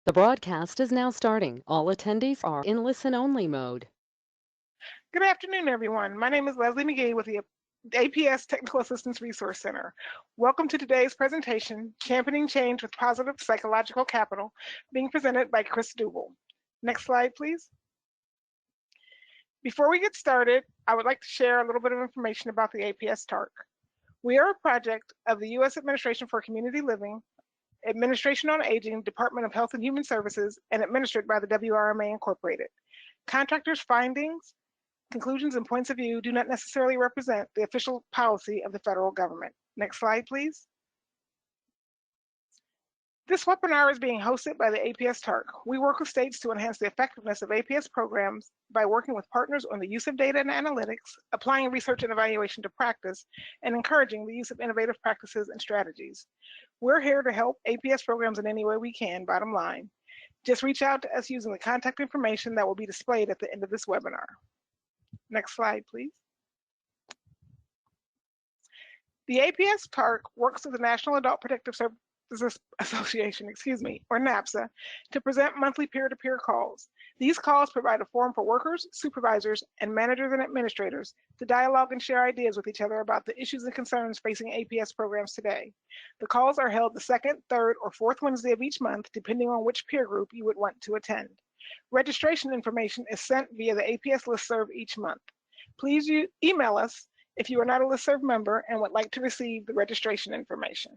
The broadcast is now starting. All attendees are in listen-only mode. Good afternoon, everyone. My name is Leslie McGee with the APS Technical Assistance Resource Center. Welcome to today's presentation, Championing Change with Positive Psychological Capital, being presented by Chris Dugal. Next slide, please. Before we get started, I would like to share a little bit of information about the APS Tarc. We are a project of the U.S. Administration for Community Living, Administration on Aging, Department of Health and Human Services, and administered by the WRMA Incorporated. Contractors' findings, conclusions, and points of view do not necessarily represent the official policy of the federal government. Next slide, please. This webinar is being hosted by the APS Tarc. We work with states to enhance the effectiveness of APS programs by working with partners on the use of data and analytics, applying research and evaluation to practice, and encouraging the use of innovative practices and strategies. We're here to help APS programs in any way we can, bottom line. Just reach out to us using the contact information that will be displayed at the end of this webinar. Next slide, please. The APS Tarc works with the National Adult Protective Services Association, or NAPSA, to present monthly peer-to-peer calls. These calls provide a forum for workers, supervisors, and managers and administrators to dialogue and share ideas with each other about the issues and concerns facing APS programs today. The calls are held the second, third, or fourth Wednesday of each month, depending on which peer group you would want to attend. Registration information is sent via the APS listserv each month. Please email us if you are not a listserv member and would like to receive the registration information.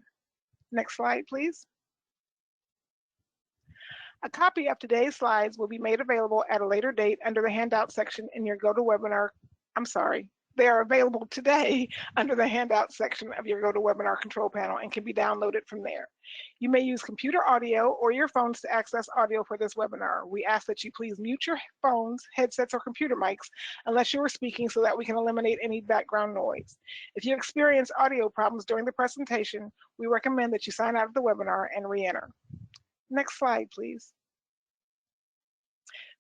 Next slide, please. A copy of today's slides will be made available at a later date under the handout section in your GoToWebinar. They are available today under the handout section of your GoToWebinar control panel and can be downloaded from there. You may use computer audio or your phones to access audio for this webinar. We ask that you please mute your phones, headsets, or computer mics unless you are speaking so that we can eliminate any background noise. If you experience audio problems during the presentation, we recommend that you sign out of the webinar and re-enter. Next slide, please.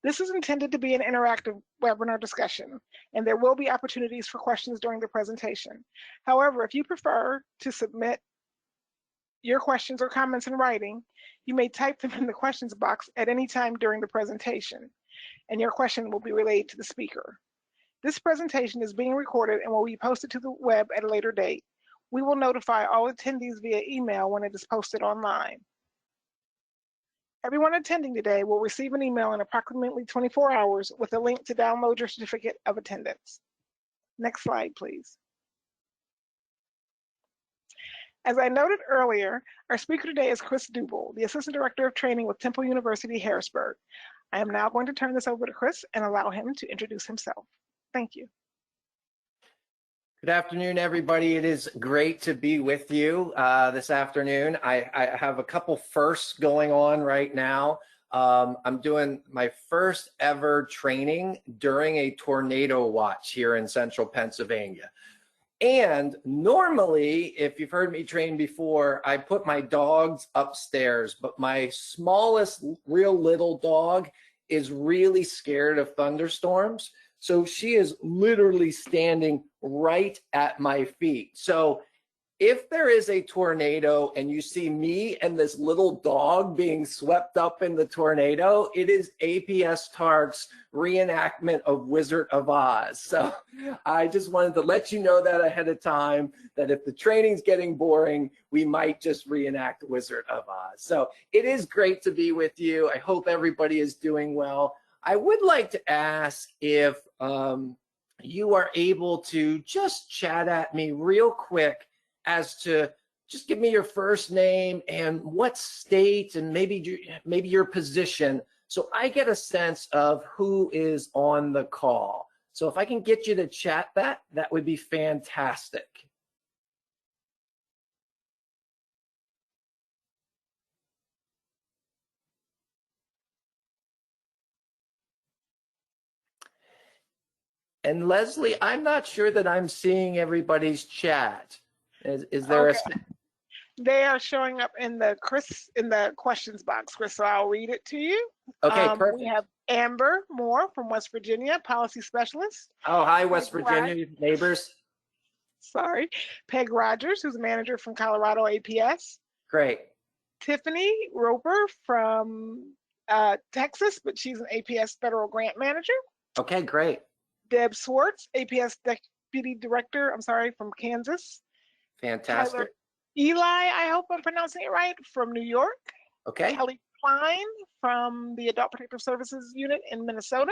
This is intended to be an interactive webinar discussion, and there will be opportunities for questions during the presentation. However, if you prefer to submit your questions or comments in writing, you may type them in the questions box at any time during the presentation, and your question will be relayed to the speaker. This presentation is being recorded and will be posted to the web at a later date. We will notify all attendees via email when it is posted online. Everyone attending today will receive an email in approximately 24 hours with a link to download your certificate of attendance. Next slide, please. As I noted earlier, our speaker today is Chris Dugal, the Assistant Director of Training with Temple University, Harrisburg. I am now going to turn this over to Chris and allow him to introduce himself. Thank you. Good afternoon, everybody. It is great to be with you this afternoon. I have a couple firsts going on right now. I'm doing my first ever training during a tornado watch here in central Pennsylvania. And normally, if you've heard me train before, I put my dogs upstairs, but my smallest real little dog is really scared of thunderstorms. So she is literally standing right at my feet. So if there is a tornado and you see me and this little dog being swept up in the tornado, it is APS Tarc's reenactment of Wizard of Oz. So I just wanted to let you know that ahead of time, that if the training's getting boring, we might just reenact Wizard of Oz. So it is great to be with you. I hope everybody is doing well. I would like to ask if you are able to just chat at me real quick as to just give me your first name and what state and maybe your position, so I get a sense of who is on the call. So if I can get you to chat that would be fantastic. And Leslie, I'm not sure that I'm seeing everybody's chat. Is there okay. They are showing up in the questions box, Chris, so I'll read it to you. Okay, perfect. We have Amber Moore from West Virginia, policy specialist. Oh, hi, West Virginia neighbors. Sorry. Peg Rogers, who's a manager from Colorado APS. Great. Tiffany Roper from Texas, but she's an APS federal grant manager. Okay, great. Deb Swartz, APS deputy director, I'm sorry, from Kansas. Fantastic. Tyler Eli, I hope I'm pronouncing it right, from New York. Okay. Kelly Klein from the Adult Protective Services Unit in Minnesota.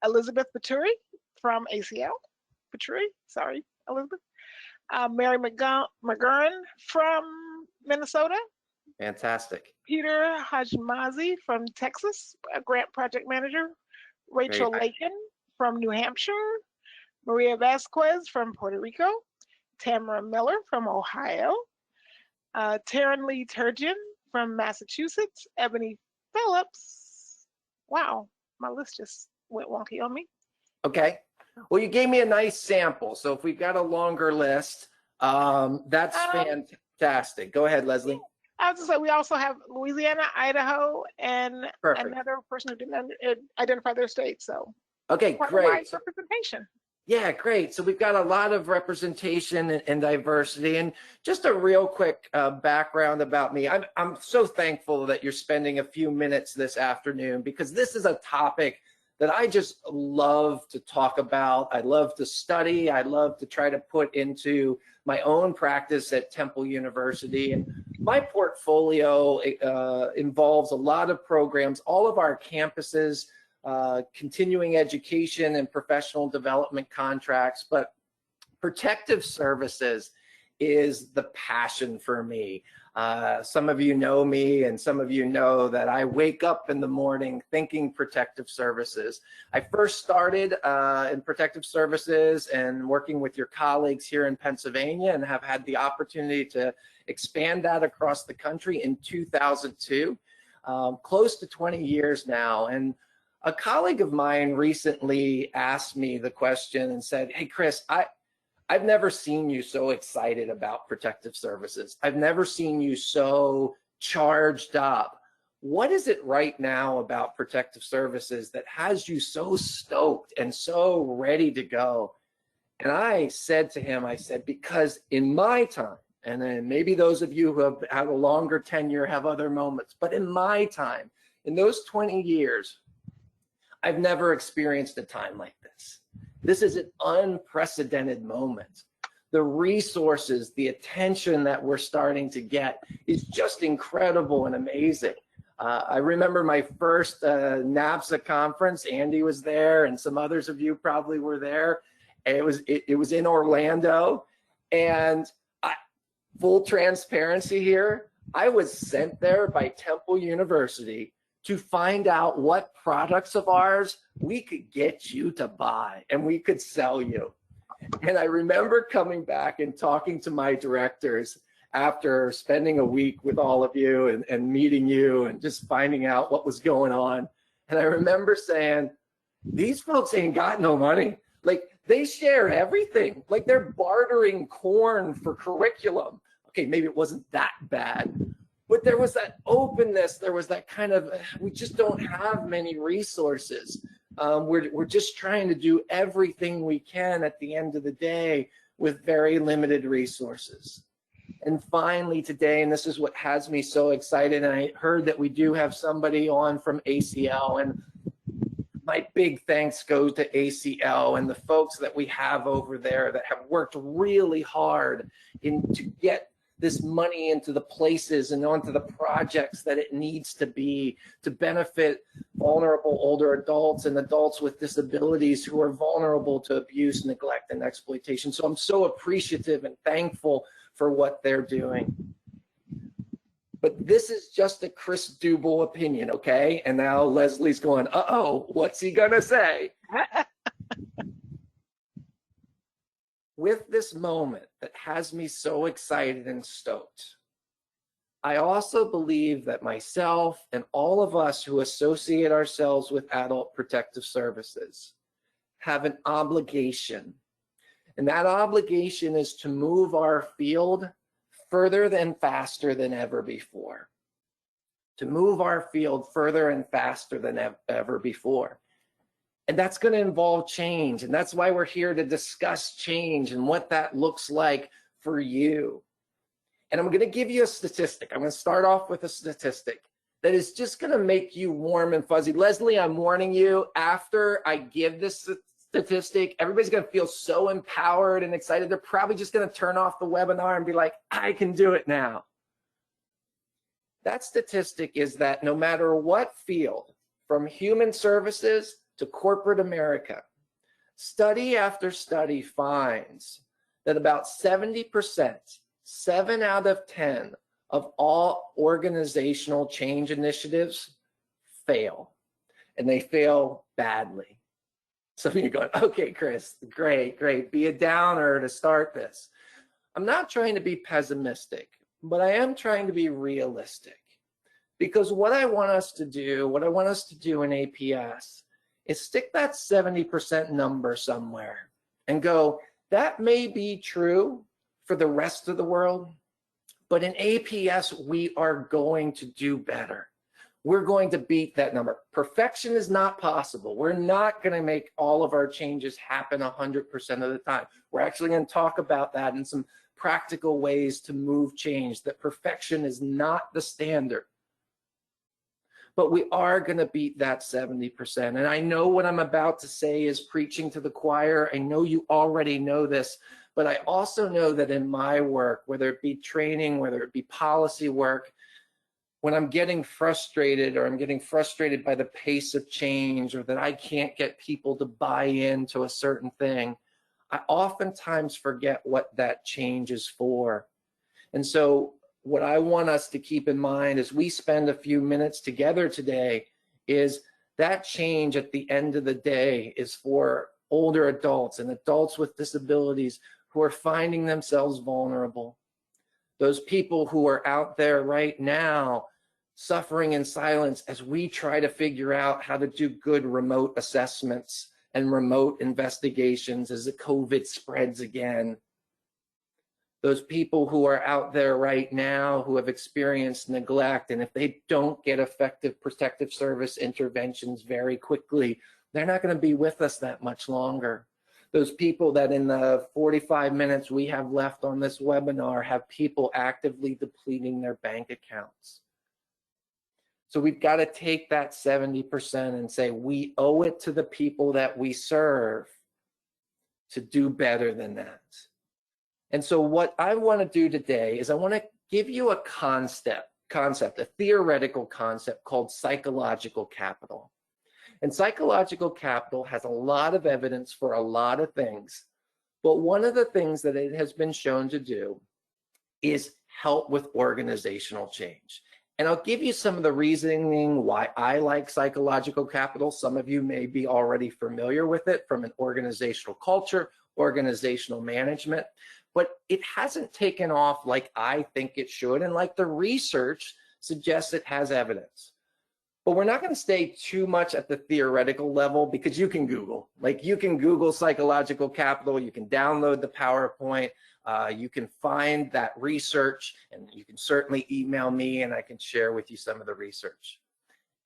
Elizabeth Paturi from ACL. Paturi, sorry, Elizabeth. Mary McGurran from Minnesota. Fantastic. Peter Hajmazi from Texas, a grant project manager. Rachel Lakin from New Hampshire. Maria Vasquez from Puerto Rico. Tamara Miller from Ohio. Taryn Lee Turgeon from Massachusetts. Ebony Phillips. Wow, my list just went wonky on me. Okay. Well, you gave me a nice sample. So if we've got a longer list, that's fantastic. Go ahead, Leslie. I was just like, we also have Louisiana, Idaho, and another person who didn't identify their state. So okay, great. Representation. Yeah, great. So we've got a lot of representation and diversity. And just a real quick background about me. I'm so thankful that you're spending a few minutes this afternoon, because this is a topic that I just love to talk about. I love to study. I love to try to put into my own practice at Temple University. And my portfolio involves a lot of programs, all of our campuses, continuing education and professional development contracts, but protective services is the passion for me. Some of you know me, and some of you know that I wake up in the morning thinking protective services. I first started in protective services and working with your colleagues here in Pennsylvania, and have had the opportunity to expand that across the country in 2002, close to 20 years now. And a colleague of mine recently asked me the question and said, "Hey, Chris, I've never seen you so excited about protective services. I've never seen you so charged up. What is it right now about protective services that has you so stoked and so ready to go?" And I said to him, I said, because in my time, and then maybe those of you who have had a longer tenure have other moments, but in my time, in those 20 years, I've never experienced a time like this. This is an unprecedented moment. The resources, the attention that we're starting to get is just incredible and amazing. I remember my first NAPSA conference. Andy was there, and some others of you probably were there. It was in Orlando, and full transparency here, I was sent there by Temple University to find out what products of ours we could get you to buy and we could sell you. And I remember coming back and talking to my directors after spending a week with all of you and meeting you and just finding out what was going on. And I remember saying, these folks ain't got no money. Like, they share everything. Like, they're bartering corn for curriculum. Okay, maybe it wasn't that bad. But there was that openness, there was that kind of, we just don't have many resources. We're just trying to do everything we can at the end of the day with very limited resources. And finally today, and this is what has me so excited, and I heard that we do have somebody on from ACL, and my big thanks go to ACL and the folks that we have over there that have worked really hard to get this money into the places and onto the projects that it needs to be to benefit vulnerable older adults and adults with disabilities who are vulnerable to abuse, neglect, and exploitation. So I'm so appreciative and thankful for what they're doing. But this is just a Chris Dubel opinion, okay? And now Leslie's going, uh-oh, what's he gonna say? With this moment that has me so excited and stoked, I also believe that myself and all of us who associate ourselves with adult protective services have an obligation. And that obligation is to move our field further and faster than ever before. To move our field further and faster than ever before. And that's going to involve change. And that's why we're here to discuss change and what that looks like for you. And I'm going to give you a statistic. I'm going to start off with a statistic. that is just going to make you warm and fuzzy. Leslie, I'm warning you, after I give this statistic, everybody's going to feel so empowered and excited. They're probably just going to turn off the webinar and be like, I can do it now. That statistic is that no matter what field, from human services to corporate America, study after study finds that about 70%, 7 out of 10 of all organizational change initiatives fail, and they fail badly. Some of you are going, okay, Chris, great, be a downer to start this. I'm not trying to be pessimistic, but I am trying to be realistic, because what I want us to do in APS is stick that 70% number somewhere and go, that may be true for the rest of the world, but in APS, we are going to do better. We're going to beat that number. Perfection is not possible. We're not going to make all of our changes happen 100% of the time. We're actually going to talk about that in some practical ways to move change, that perfection is not the standard. But we are going to beat that 70%. And I know what I'm about to say is preaching to the choir. I know you already know this, but I also know that in my work, whether it be training, whether it be policy work, when I'm getting frustrated, or I'm getting frustrated by the pace of change, or that I can't get people to buy into a certain thing, I oftentimes forget what that change is for. And so what I want us to keep in mind as we spend a few minutes together today is that change at the end of the day is for older adults and adults with disabilities who are finding themselves vulnerable. Those people who are out there right now suffering in silence as we try to figure out how to do good remote assessments and remote investigations as the COVID spreads again. Those people who are out there right now who have experienced neglect, and if they don't get effective protective service interventions very quickly, they're not going to be with us that much longer. Those people that in the 45 minutes we have left on this webinar have people actively depleting their bank accounts. So we've got to take that 70% and say we owe it to the people that we serve to do better than that. And so what I want to do today is I want to give you a concept, a theoretical concept called psychological capital. And psychological capital has a lot of evidence for a lot of things, but one of the things that it has been shown to do is help with organizational change. And I'll give you some of the reasoning why I like psychological capital. Some of you may be already familiar with it from an organizational culture, organizational management, but it hasn't taken off like I think it should, and like the research suggests it has evidence. But we're not going to stay too much at the theoretical level, because you can Google. Like, you can Google psychological capital, you can download the PowerPoint, you can find that research, and you can certainly email me and I can share with you some of the research.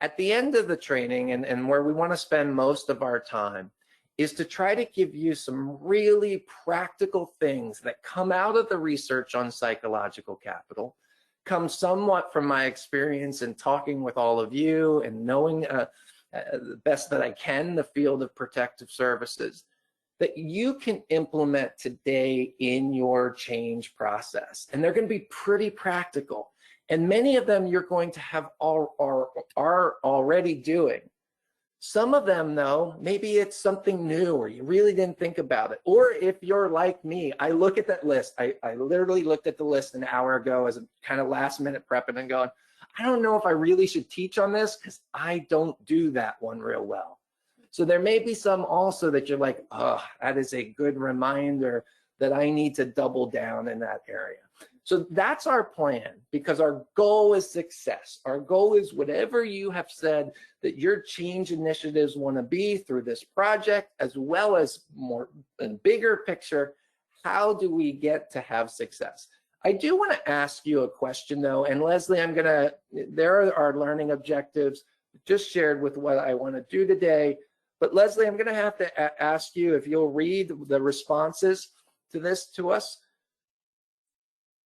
At the end of the training, and where we want to spend most of our time, is to try to give you some really practical things that come out of the research on psychological capital, come somewhat from my experience in talking with all of you and knowing the best that I can the field of protective services, that you can implement today in your change process. And they're going to be pretty practical. And many of them you're going to have are already doing. Some of them, though, maybe it's something new or you really didn't think about it. Or if you're like me, I look at that list. I literally looked at the list an hour ago as a kind of last minute prepping and going, I don't know if I really should teach on this because I don't do that one real well. So there may be some also that you're like, oh, that is a good reminder that I need to double down in that area. So that's our plan, because our goal is success. Our goal is whatever you have said that your change initiatives want to be through this project, as well as more and bigger picture, how do we get to have success? I do want to ask you a question though, and Leslie, there are our learning objectives just shared with what I want to do today. But Leslie, I'm going to have to ask you if you'll read the responses to this to us.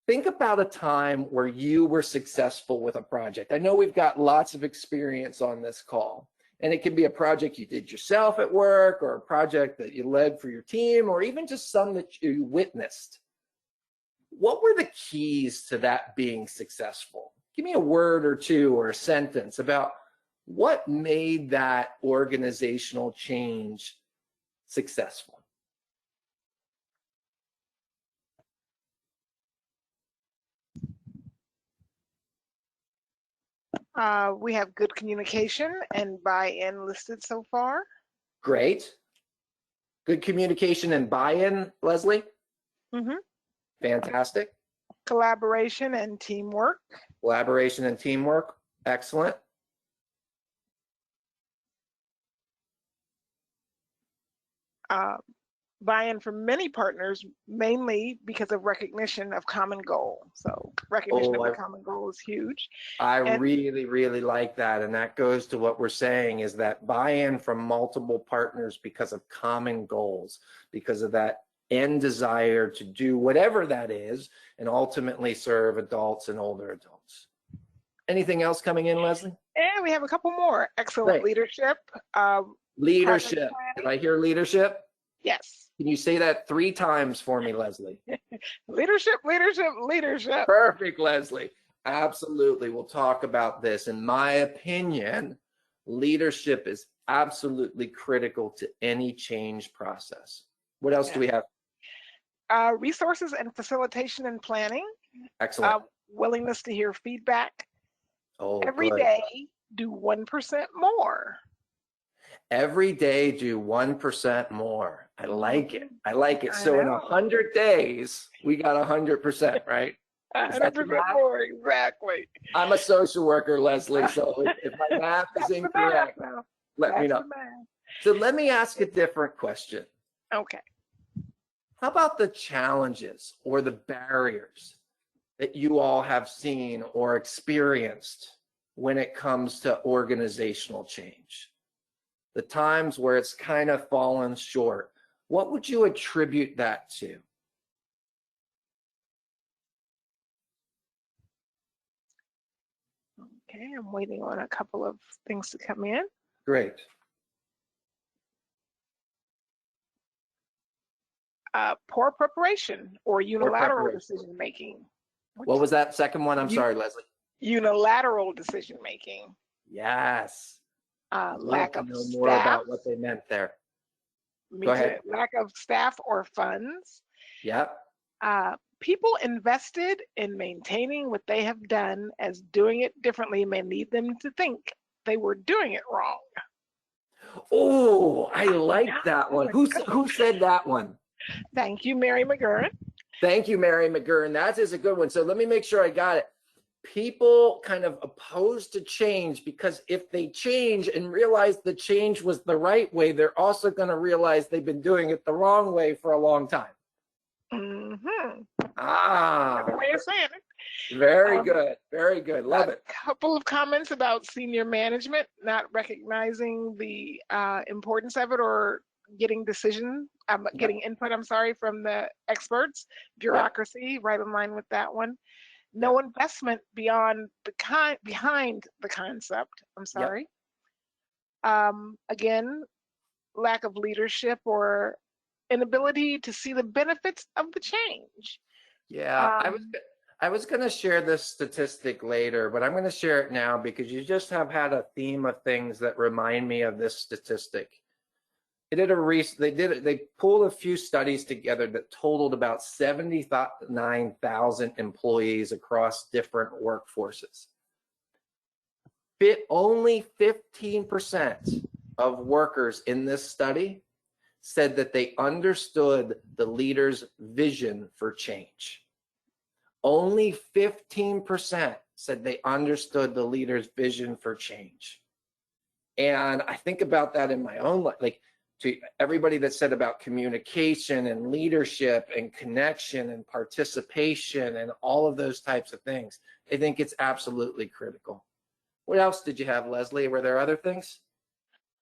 think about a time where you were successful with a project. I know we've got lots of experience on this call, and it can be a project you did yourself at work, or a project that you led for your team, or even just some that you witnessed. What were the keys to that being successful? Give me a word or two or a sentence about what made that organizational change successful. We have good communication and buy-in listed so far. Great. Good communication and buy-in, Leslie? Mm-hmm. Fantastic. Collaboration and teamwork. Collaboration and teamwork. Excellent. Buy-in from many partners, mainly because of recognition of common goal. So recognition of the common goal is huge. I really like that. And that goes to what we're saying, is that buy-in from multiple partners because of common goals, because of that end desire to do whatever that is, and ultimately serve adults and older adults. Anything else coming in, Leslie? And we have a couple more. Excellent leadership. Leadership. Did I hear leadership? Yes. Can you say that 3 times for me, Leslie? Leadership, leadership, leadership. Perfect, Leslie. Absolutely. We'll talk about this. In my opinion, leadership is absolutely critical to any change process. What else do we have? Resources and facilitation and planning. Excellent. Willingness to hear feedback. Every Good. day, do 1% more. Every day, do 1% more. I like it. I like it. So in 100 days, we got 100%, right? 100% more, exactly. I'm a social worker, Leslie, so if my math is incorrect, let me know. So let me ask a different question. Okay. How about the challenges or the barriers that you all have seen or experienced when it comes to organizational change? The times where it's kind of fallen short, what would you attribute that to? Okay, I'm waiting on a couple of things to come in. Great. Poor preparation or unilateral decision making. What was that second one? I'm sorry, Leslie. Unilateral decision making. Yes. Lack of know staff. More about what they meant there. Go ahead. Lack of staff or funds. Yep. People invested in maintaining what they have done, as doing it differently may lead them to think they were doing it wrong. Oh, I like that one. Who said that one? Thank you, Mary McGurran. Thank you, Mary McGurran. That is a good one. So let me make sure I got it. People kind of opposed to change because if they change and realize the change was the right way, they're also going to realize they've been doing it the wrong way for a long time. Mm-hmm. Another way of saying it. Very good. Very good. Love it. A couple of comments about senior management not recognizing the importance of it, or getting getting input, from the experts. Bureaucracy, right in line with that one. No investment behind the concept. I'm sorry. Again, lack of leadership or inability to see the benefits of the change. Yeah, I was going to share this statistic later, but I'm going to share it now because you just have had a theme of things that remind me of this statistic. They pulled a few studies together that totaled about 79,000 employees across different workforces. Only 15% of workers in this study said that they understood the leader's vision for change. Only 15% said they understood the leader's vision for change. And I think about that in my own life, like, to everybody that said about communication and leadership and connection and participation and all of those types of things. I think it's absolutely critical. What else did you have, Leslie? Were there other things?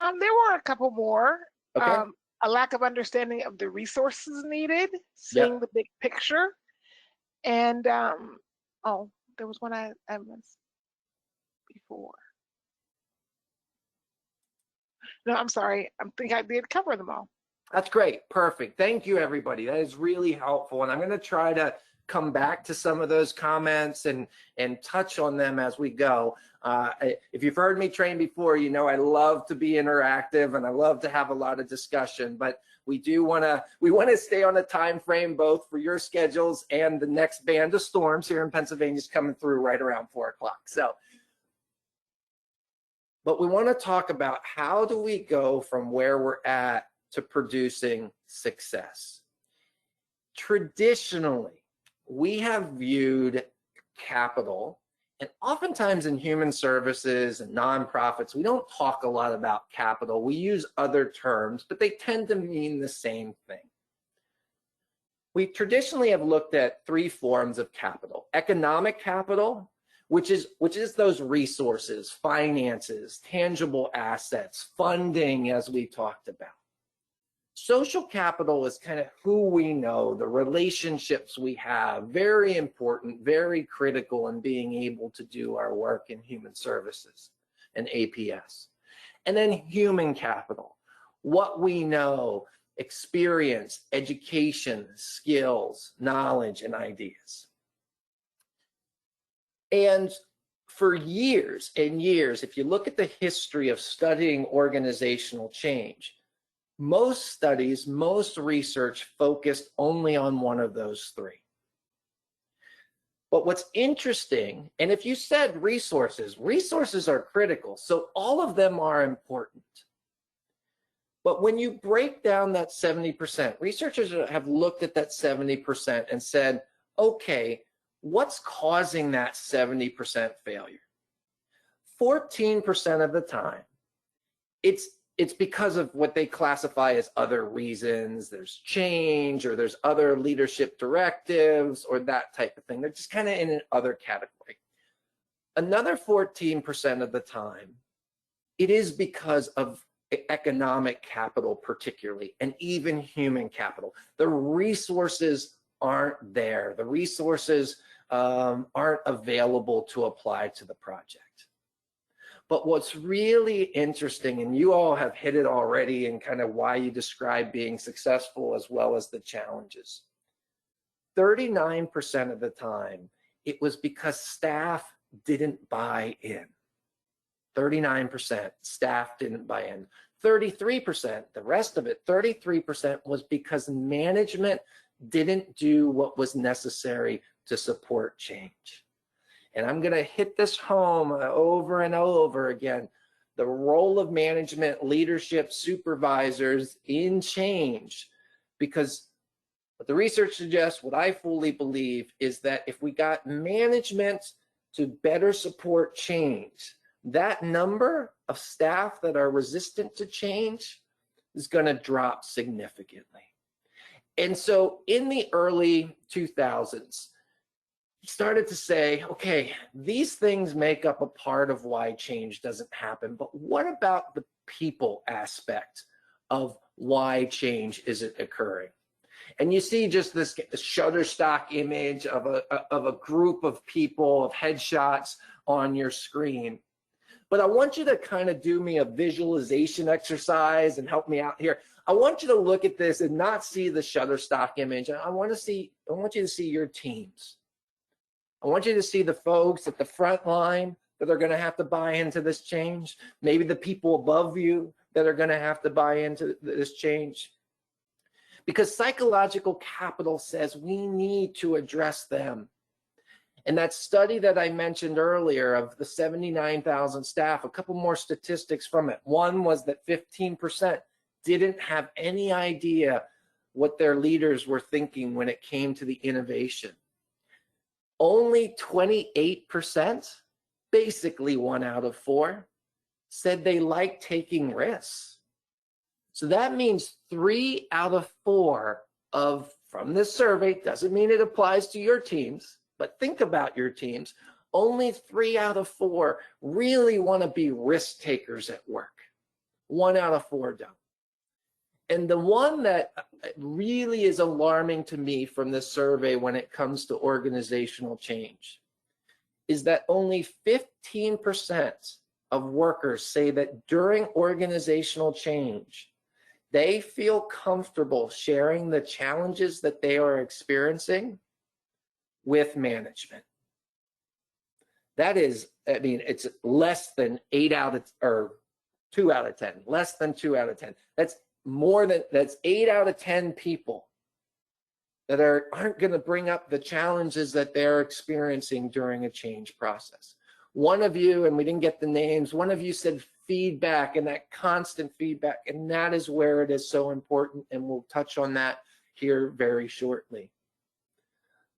There were a couple more. Okay. A lack of understanding of the resources needed, seeing the big picture, And oh, there was one I missed before. No, I'm sorry. I think I did cover them all. That's great. Perfect. Thank you, everybody. That is really helpful. And I'm going to try to come back to some of those comments and touch on them as we go. If you've heard me train before, you know I love to be interactive and I love to have a lot of discussion, but we want to stay on a time frame both for your schedules and the next band of storms here in Pennsylvania is coming through right around 4 o'clock. But we want to talk about how do we go from where we're at to producing success. Traditionally, we have viewed capital, and oftentimes in human services and nonprofits, we don't talk a lot about capital. We use other terms, but they tend to mean the same thing. We traditionally have looked at 3 forms of capital: economic capital, which is those resources, finances, tangible assets, funding, as we talked about. Social capital is kind of who we know, the relationships we have, very important, very critical in being able to do our work in human services and APS. And then human capital, what we know, experience, education, skills, knowledge, and ideas. And for years and years, if you look at the history of studying organizational change, most studies, most research focused only on one of those 3. But what's interesting, and if you said resources are critical, so all of them are important. But when you break down that 70%, researchers have looked at that 70% and said, okay, what's causing that 70% failure? 14% of the time, it's because of what they classify as other reasons. There's change, or there's other leadership directives, or that type of thing. They're just kind of in an other category. Another 14% of the time, it is because of economic capital particularly, and even human capital. The resources aren't there. The resources aren't available to apply to the project. But what's really interesting, and you all have hit it already in kind of why you describe being successful as well as the challenges. 39% of the time, it was because staff didn't buy in. 39% staff didn't buy in. 33%, the rest of it, 33% was because management didn't do what was necessary to support change. And I'm going to hit this home over and over again. The role of management, leadership, supervisors in change, because what the research suggests, what I fully believe, is that if we got management to better support change, that number of staff that are resistant to change is going to drop significantly. And so in the early 2000s, started to say, okay, these things make up a part of why change doesn't happen, but what about the people aspect of why change isn't occurring? And you see just this Shutterstock image of a group of people, of headshots on your screen. But I want you to kind of do me a visualization exercise and help me out here. I want you to look at this and not see the Shutterstock image. I want you to see your teams. I want you to see the folks at the front line that are going to have to buy into this change. Maybe the people above you that are going to have to buy into this change. Because psychological capital says we need to address them. And that study that I mentioned earlier of the 79,000 staff, a couple more statistics from it. One was that 15% didn't have any idea what their leaders were thinking when it came to the innovation. Only 28%, basically 1 out of 4, said they like taking risks. So that means 3 out of 4 from this survey, doesn't mean it applies to your teams, but think about your teams, only 3 out of 4 really want to be risk takers at work. 1 out of 4 don't. And the one that really is alarming to me from this survey when it comes to organizational change is that only 15% of workers say that during organizational change, they feel comfortable sharing the challenges that they are experiencing with management. That is, I mean, it's less than 2 out of 10, less than 2 out of 10. That's 8 out of 10 people that aren't going to bring up the challenges that they're experiencing during a change process. One of you, and we didn't get the names, one of you said feedback, and that constant feedback, and that is where it is so important, and we'll touch on that here very shortly.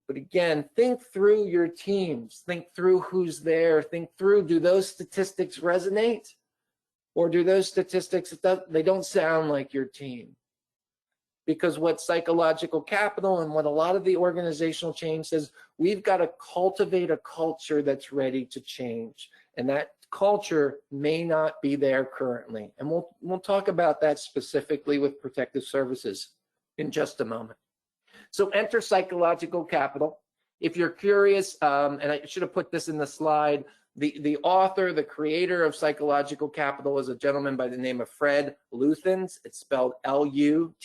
But again, think through your teams, think through who's there, think through, do those statistics resonate? Or do those statistics, they don't sound like your team? Because what psychological capital and what a lot of the organizational change says, we've got to cultivate a culture that's ready to change. And that culture may not be there currently. And we'll talk about that specifically with protective services in just a moment. So enter psychological capital. If you're curious, and I should have put this in the slide, the author, the creator of psychological capital is a gentleman by the name of Fred Luthans. It's spelled Luthans.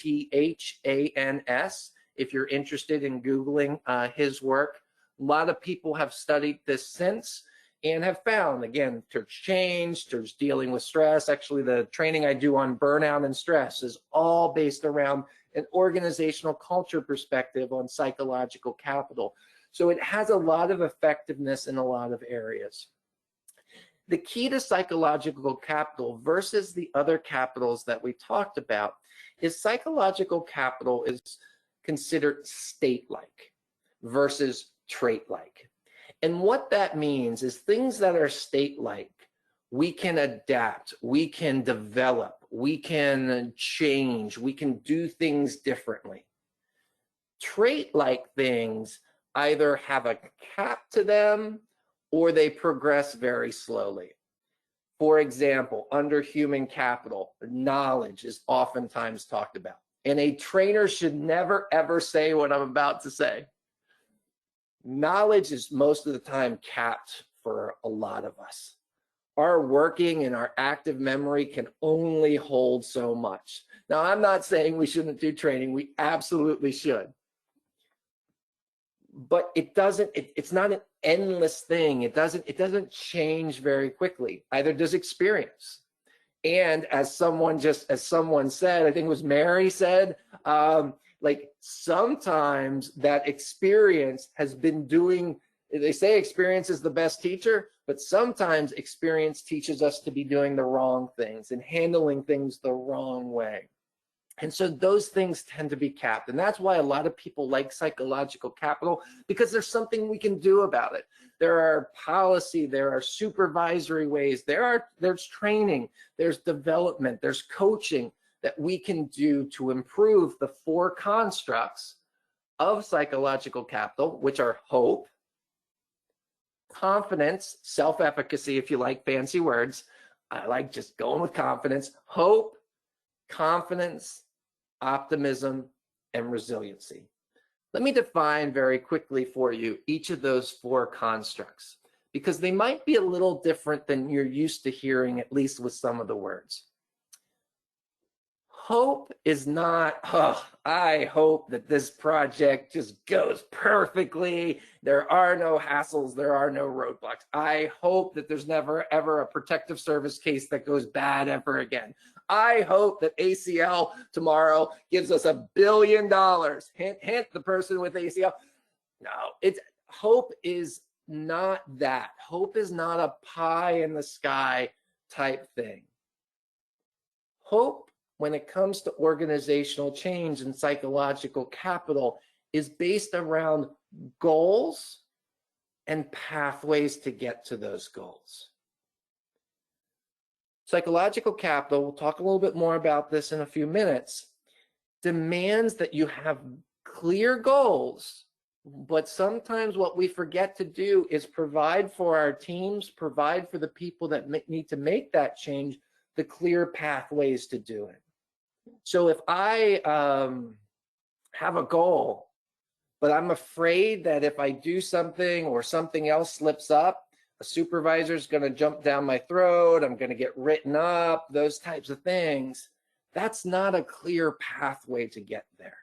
If you're interested in Googling his work, a lot of people have studied this since and have found, again, there's change, there's dealing with stress. Actually, the training I do on burnout and stress is all based around an organizational culture perspective on psychological capital. So it has a lot of effectiveness in a lot of areas. The key to psychological capital versus the other capitals that we talked about is psychological capital is considered state-like versus trait-like. And what that means is things that are state-like, we can adapt, we can develop, we can change, we can do things differently. Trait-like things either have a cap to them or they progress very slowly. For example, under human capital, knowledge is oftentimes talked about. And a trainer should never, ever say what I'm about to say. Knowledge is most of the time capped for a lot of us. Our working and our active memory can only hold so much. Now, I'm not saying we shouldn't do training. We absolutely should. But it's not an endless thing. It doesn't change very quickly. Either does experience. And as someone said, I think it was Mary said, like sometimes that experience has been doing, they say experience is the best teacher, but sometimes experience teaches us to be doing the wrong things and handling things the wrong way. And so those things tend to be capped. And that's why a lot of people like psychological capital, because there's something we can do about it. There are policy, there are supervisory ways, there's training, there's development, there's coaching that we can do to improve the 4 constructs of psychological capital, which are hope, confidence, self-efficacy, if you like fancy words. I like just going with confidence, hope, confidence, optimism, and resiliency. Let me define very quickly for you each of those 4 constructs, because they might be a little different than you're used to hearing, at least with some of the words. Hope is not, oh, I hope that this project just goes perfectly. There are no hassles. There are no roadblocks. I hope that there's never, ever a protective service case that goes bad ever again. I hope that ACL tomorrow gives us $1 billion. Hint, hint, the person with ACL. No, hope is not that. Hope is not a pie in the sky type thing. Hope, when it comes to organizational change and psychological capital, is based around goals and pathways to get to those goals. Psychological capital, we'll talk a little bit more about this in a few minutes, demands that you have clear goals, but sometimes what we forget to do is provide for our teams, provide for the people that need to make that change, the clear pathways to do it. So if I have a goal, but I'm afraid that if I do something or something else slips up, a supervisor's going to jump down my throat, I'm going to get written up, those types of things, that's not a clear pathway to get there.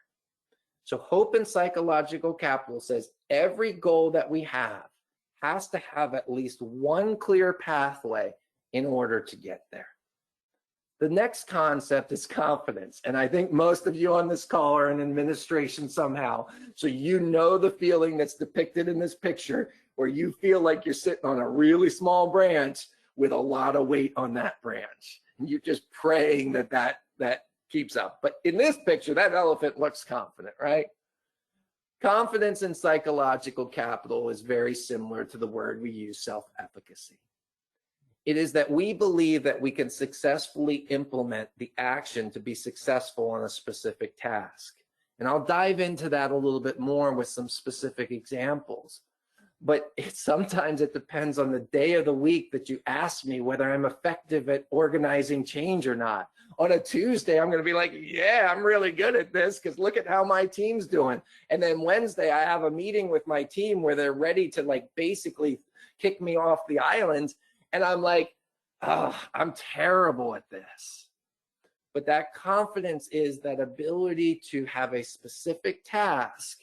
So Hope in Psychological Capital says every goal that we have has to have at least one clear pathway in order to get there. The next concept is confidence. And I think most of you on this call are in administration somehow. So you know the feeling that's depicted in this picture where you feel like you're sitting on a really small branch with a lot of weight on that branch. And you're just praying that that keeps up. But in this picture, that elephant looks confident, right? Confidence in psychological capital is very similar to the word we use, self-efficacy. It is that we believe that we can successfully implement the action to be successful on a specific task. And I'll dive into that a little bit more with some specific examples. But sometimes it depends on the day of the week that you ask me whether I'm effective at organizing change or not. On a Tuesday, I'm going to be like, yeah, I'm really good at this because look at how my team's doing. And then Wednesday, I have a meeting with my team where they're ready to like basically kick me off the island. And I'm like, oh, I'm terrible at this. But that confidence is that ability to have a specific task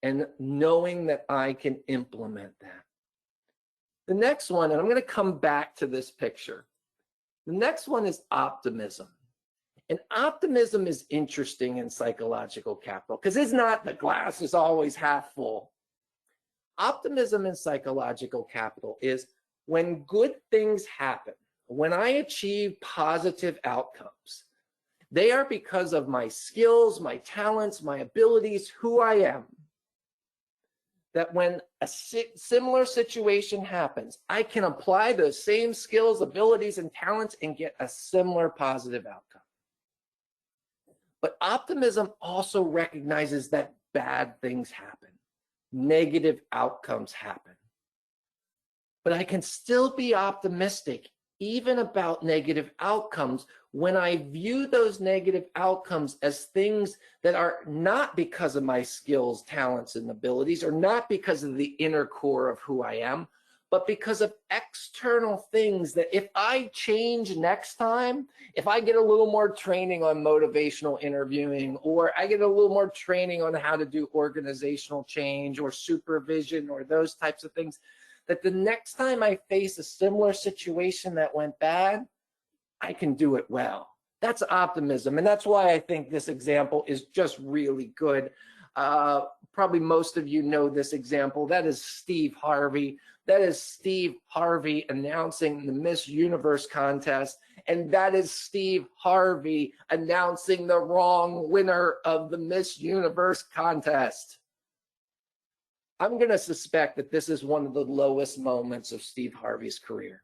and knowing that I can implement that. The next one, and I'm going to come back to this picture. The next one is optimism. And optimism is interesting in psychological capital because it's not the glass is always half full. Optimism in psychological capital is when good things happen, when I achieve positive outcomes, they are because of my skills, my talents, my abilities, who I am. That when a similar situation happens, I can apply those same skills, abilities, and talents and get a similar positive outcome. But optimism also recognizes that bad things happen, negative outcomes happen. But I can still be optimistic even about negative outcomes when I view those negative outcomes as things that are not because of my skills, talents, and abilities, or not because of the inner core of who I am, but because of external things that if I change next time, if I get a little more training on motivational interviewing, or I get a little more training on how to do organizational change or supervision or those types of things, that the next time I face a similar situation that went bad, I can do it well. That's optimism. And that's why I think this example is just really good. Probably most of you know this example. That is Steve Harvey. That is Steve Harvey announcing the Miss Universe contest. And that is Steve Harvey announcing the wrong winner of the Miss Universe contest. I'm going to suspect that this is one of the lowest moments of Steve Harvey's career.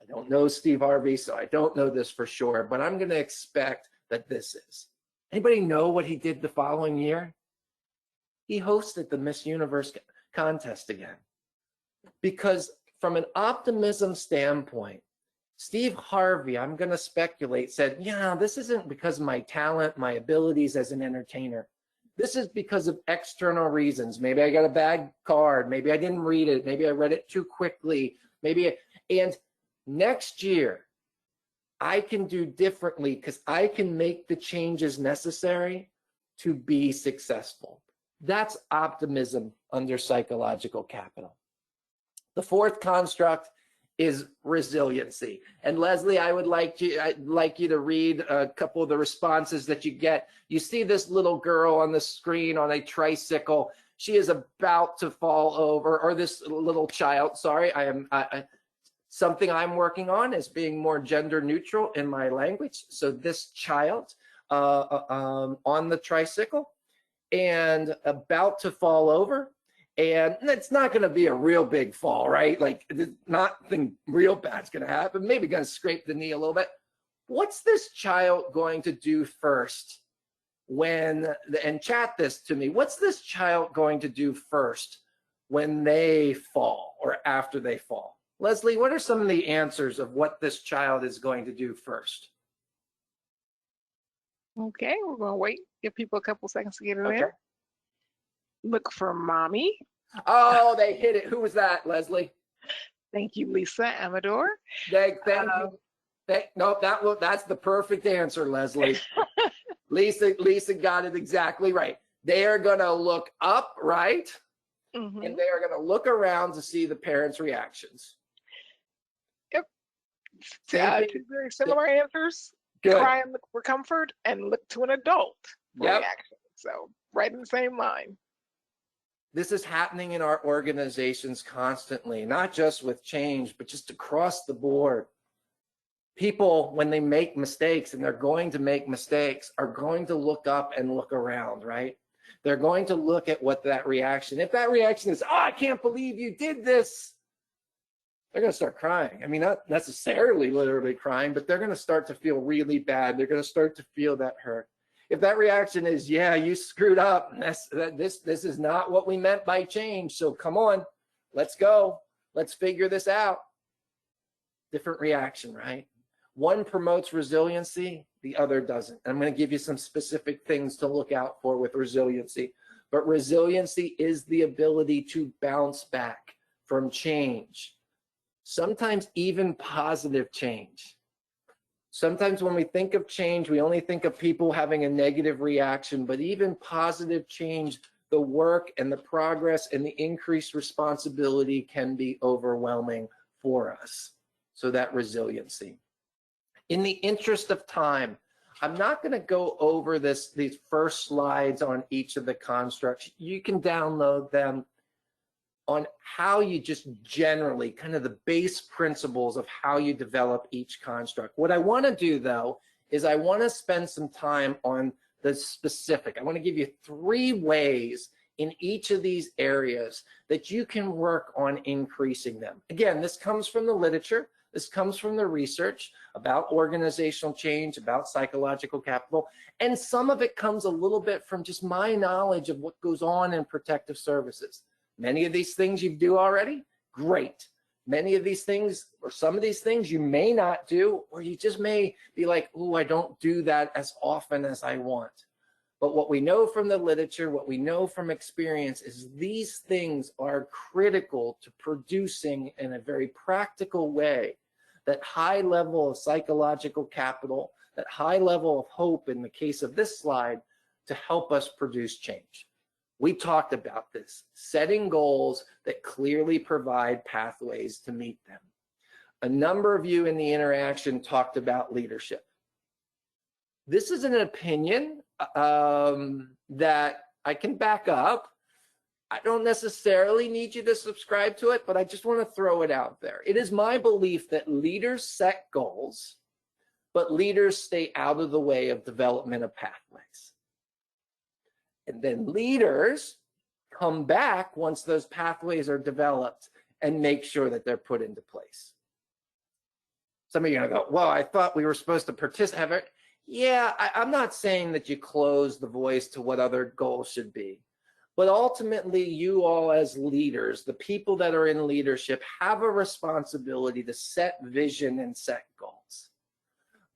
I don't know Steve Harvey, so I don't know this for sure, but I'm going to expect that this is. Anybody know what he did the following year? He hosted the Miss Universe contest again. Because from an optimism standpoint, Steve Harvey, I'm going to speculate, said, yeah, this isn't because of my talent, my abilities as an entertainer. This is because of external reasons. Maybe I got a bad card. Maybe I didn't read it. Maybe I read it too quickly. And next year, I can do differently because I can make the changes necessary to be successful. That's optimism under psychological capital. The fourth construct is resiliency. And Leslie, I'd like you to read a couple of the responses that you get. You see this little girl on the screen on a tricycle. She is about to fall over, or this little child, sorry, something I'm working on is being more gender neutral in my language. So this child on the tricycle and about to fall over. And it's not going to be a real big fall, right? Like, nothing real bad's going to happen. Maybe going to scrape the knee a little bit. What's this child going to do first and chat this to me, what's this child going to do first when they fall or after they fall? Leslie, what are some of the answers of what this child is going to do first? Okay, we're going to wait, give people a couple seconds to get it in. Okay. Look for mommy. Oh, they hit it. Who was that, Leslie? Thank you, Lisa Amador. Thank you. No, that's the perfect answer, Leslie. Lisa got it exactly right. They are going to look up, right? Mm-hmm. And they are going to look around to see the parents' reactions. Yep. Two very similar answers. Good. Cry and look for comfort, and look to an adult for Yep. reaction. So right in the same line. This is happening in our organizations constantly, not just with change, but just across the board. People, when they make mistakes, and they're going to make mistakes, are going to look up and look around, right? They're going to look at what that reaction, if that reaction is, oh, I can't believe you did this, they're going to start crying. I mean, not necessarily literally crying, but they're going to start to feel really bad. They're going to start to feel that hurt. If that reaction is, yeah, you screwed up, this is not what we meant by change, so come on, let's go. Let's figure this out. Different reaction, right? One promotes resiliency, the other doesn't. I'm going to give you some specific things to look out for with resiliency. But resiliency is the ability to bounce back from change, sometimes even positive change. Sometimes when we think of change, we only think of people having a negative reaction, but even positive change, the work and the progress and the increased responsibility can be overwhelming for us. So that resiliency. In the interest of time, I'm not going to go over these first slides on each of the constructs. You can download them on how you just generally, kind of the base principles of how you develop each construct. What I want to do, though, is I want to spend some time on the specific. I want to give you 3 ways in each of these areas that you can work on increasing them. Again, this comes from the literature. This comes from the research about organizational change, about psychological capital, and some of it comes a little bit from just my knowledge of what goes on in protective services. Many of these things you do already, great. Many of these things, or some of these things you may not do, or you just may be like, oh, I don't do that as often as I want. But what we know from the literature, what we know from experience is these things are critical to producing in a very practical way that high level of psychological capital, that high level of hope in the case of this slide to help us produce change. We talked about this, setting goals that clearly provide pathways to meet them. A number of you in the interaction talked about leadership. This is an opinion that I can back up. I don't necessarily need you to subscribe to it, but I just want to throw it out there. It is my belief that leaders set goals, but leaders stay out of the way of development of pathways. And then leaders come back once those pathways are developed and make sure that they're put into place. Some of you are going to go, well, I thought we were supposed to participate. Yeah, I'm not saying that you close the voice to what other goals should be. But ultimately, you all as leaders, the people that are in leadership, have a responsibility to set vision and set goals.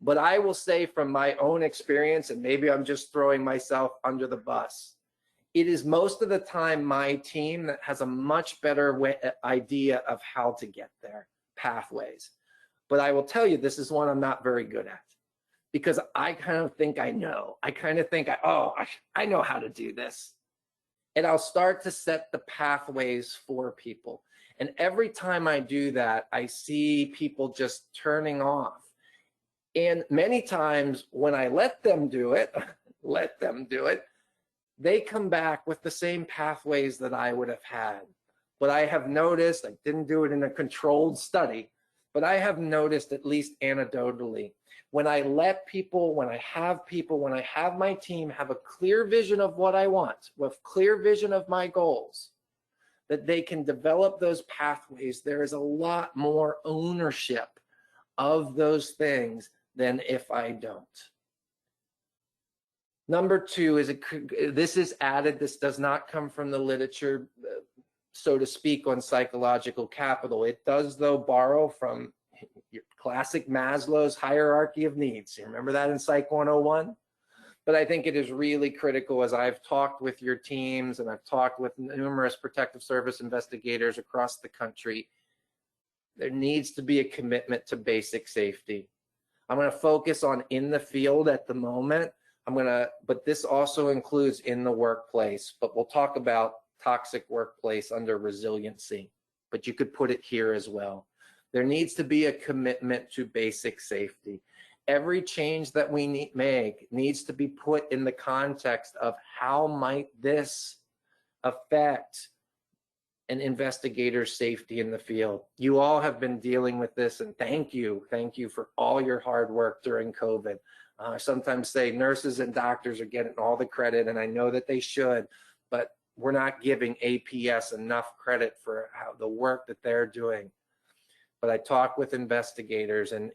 But I will say from my own experience, and maybe I'm just throwing myself under the bus, it is most of the time my team that has a much better idea of how to get there, pathways. But I will tell you, this is one I'm not very good at, because I kind of think I know. I kind of think, I know how to do this. And I'll start to set the pathways for people. And every time I do that, I see people just turning off. And many times when I let them do it, they come back with the same pathways that I would have had. But I have noticed, I didn't do it in a controlled study, but I have noticed, at least anecdotally, when I let people, when I have my team have a clear vision of what I want, with clear vision of my goals, that they can develop those pathways, there is a lot more ownership of those things than if I don't. Number 2 is, this is added, this does not come from the literature, so to speak, on psychological capital. It does, though, borrow from your classic Maslow's hierarchy of needs. You remember that in Psych 101? But I think it is really critical, as I've talked with your teams and I've talked with numerous protective service investigators across the country, there needs to be a commitment to basic safety. I'm going to focus on in the field at the moment. But this also includes in the workplace, but we'll talk about toxic workplace under resiliency, but you could put it here as well. There needs to be a commitment to basic safety. Every change that we make needs to be put in the context of how might this affect an investigator's safety in the field. You all have been dealing with this, and thank you for all your hard work during COVID. I sometimes say nurses and doctors are getting all the credit, and I know that they should, but we're not giving APS enough credit for the work that they're doing. But I talk with investigators, and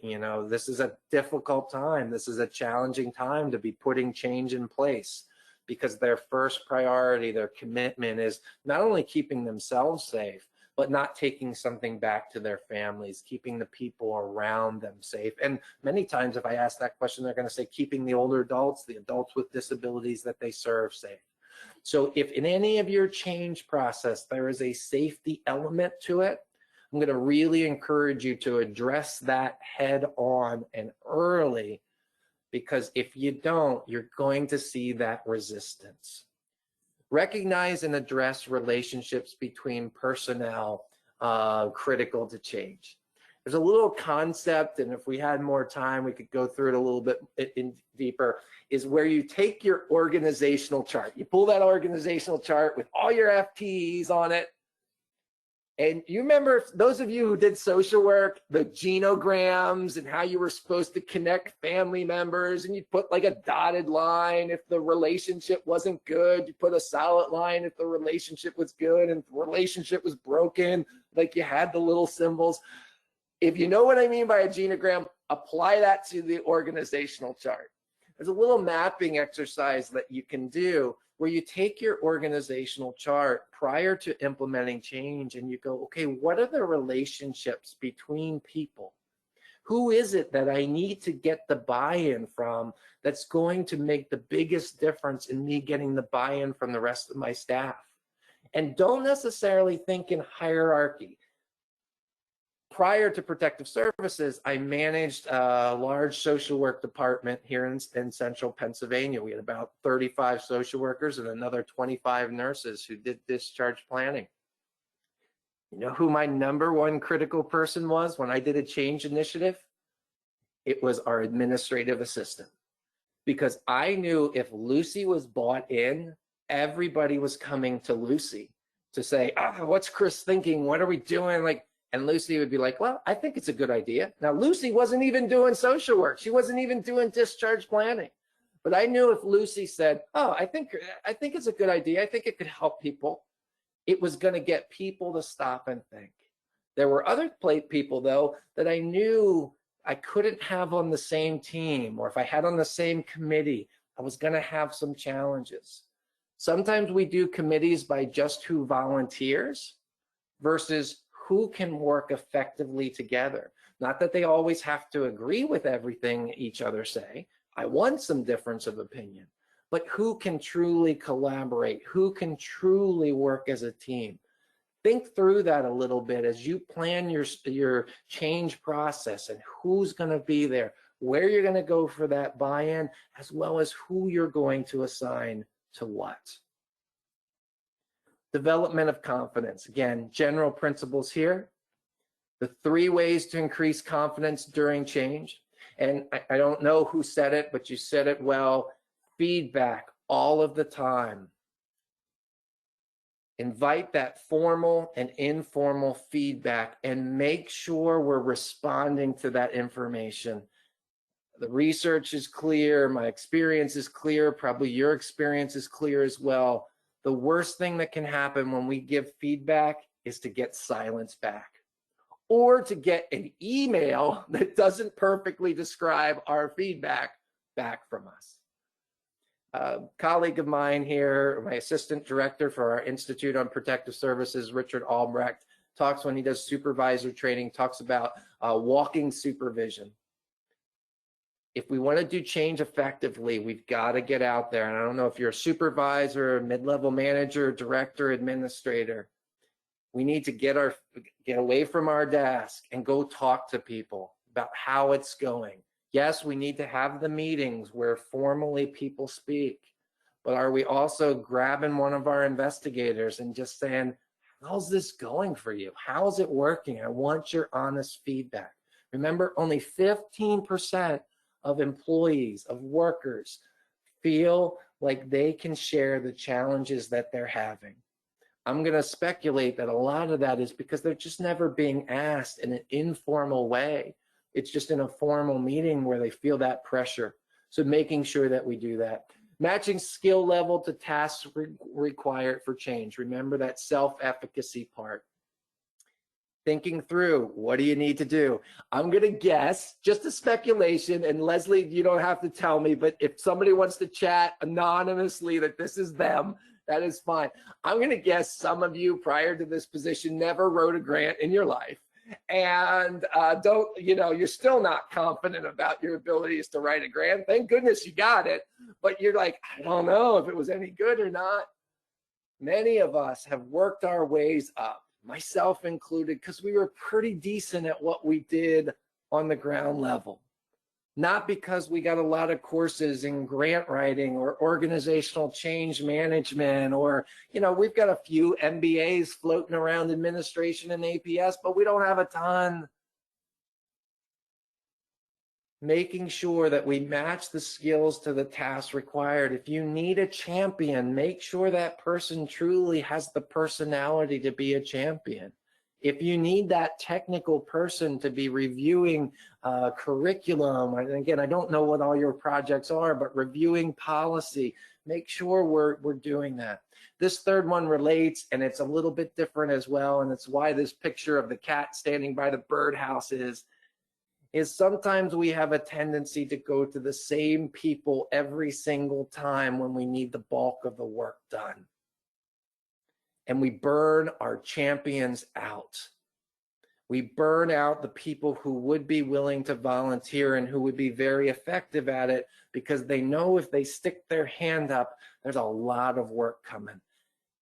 this is a difficult time. This is a challenging time to be putting change in place, because their first priority, their commitment is not only keeping themselves safe, but not taking something back to their families, keeping the people around them safe. And many times if I ask that question, they're going to say keeping the older adults, the adults with disabilities that they serve, safe. So if in any of your change process there is a safety element to it, I'm going to really encourage you to address that head on and early, because if you don't, you're going to see that resistance. Recognize and address relationships between personnel critical to change. There's a little concept, and if we had more time, we could go through it a little bit deeper, is where you take your organizational chart. You pull that organizational chart with all your FTEs on it, and you remember, those of you who did social work, the genograms and how you were supposed to connect family members, and you put like a dotted line if the relationship wasn't good, you put a solid line if the relationship was good, and if the relationship was broken, like you had the little symbols. If you know what I mean by a genogram, apply that to the organizational chart. There's a little mapping exercise that you can do where you take your organizational chart prior to implementing change and you go, okay, what are the relationships between people? Who is it that I need to get the buy-in from that's going to make the biggest difference in me getting the buy-in from the rest of my staff? And don't necessarily think in hierarchy. Prior to protective services, I managed a large social work department here in central Pennsylvania. We had about 35 social workers and another 25 nurses who did discharge planning. You know who my #1 critical person was when I did a change initiative? It was our administrative assistant. Because I knew if Lucy was bought in, everybody was coming to Lucy to say, what's Chris thinking? What are we doing? And Lucy would be like, well, I think it's a good idea. Now, Lucy wasn't even doing social work. She wasn't even doing discharge planning. But I knew if Lucy said, I think it's a good idea, I think it could help people, it was going to get people to stop and think. There were other people, though, that I knew I couldn't have on the same team, or if I had on the same committee, I was going to have some challenges. Sometimes we do committees by just who volunteers versus who can work effectively together. Not that they always have to agree with everything each other say. I want some difference of opinion, but who can truly collaborate? Who can truly work as a team? Think through that a little bit as you plan your change process and who's going to be there, where you're going to go for that buy-in, as well as who you're going to assign to what. Development of confidence. Again, general principles here. The 3 ways to increase confidence during change. And I don't know who said it, but you said it well. Feedback all of the time. Invite that formal and informal feedback and make sure we're responding to that information. The research is clear. My experience is clear. Probably your experience is clear as well. The worst thing that can happen when we give feedback is to get silence back, or to get an email that doesn't perfectly describe our feedback back from us. A colleague of mine here, my assistant director for our Institute on Protective Services, Richard Albrecht, talks when he does supervisor training, talks about walking supervision. If we want to do change effectively, we've got to get out there. And I don't know if you're a supervisor, mid-level manager, director, administrator. We need to get away from our desk and go talk to people about how it's going. Yes, we need to have the meetings where formally people speak, but are we also grabbing one of our investigators and just saying, how's this going for you? How's it working? I want your honest feedback. Remember, only 15% of employees, of workers, feel like they can share the challenges that they're having. I'm going to speculate that a lot of that is because they're just never being asked in an informal way. It's just in a formal meeting where they feel that pressure. So making sure that we do that. Matching skill level to tasks required for change. Remember that self-efficacy part. Thinking through, what do you need to do? I'm going to guess, just a speculation, and Leslie, you don't have to tell me, but if somebody wants to chat anonymously that this is them, that is fine. I'm going to guess some of you prior to this position never wrote a grant in your life. And you're still not confident about your abilities to write a grant. Thank goodness you got it, but you're like, I don't know if it was any good or not. Many of us have worked our ways up, myself included, because we were pretty decent at what we did on the ground level. Not because we got a lot of courses in grant writing or organizational change management, or, we've got a few MBAs floating around administration and APS, but we don't have a ton. Making sure that we match the skills to the tasks required. If you need a champion, make sure that person truly has the personality to be a champion. If you need that technical person to be reviewing curriculum, and again, I don't know what all your projects are, but reviewing policy, make sure we're doing that. This third one relates, and it's a little bit different as well, and it's why this picture of the cat standing by the birdhouse is sometimes we have a tendency to go to the same people every single time when we need the bulk of the work done. And we burn our champions out. We burn out the people who would be willing to volunteer and who would be very effective at it, because they know if they stick their hand up, there's a lot of work coming.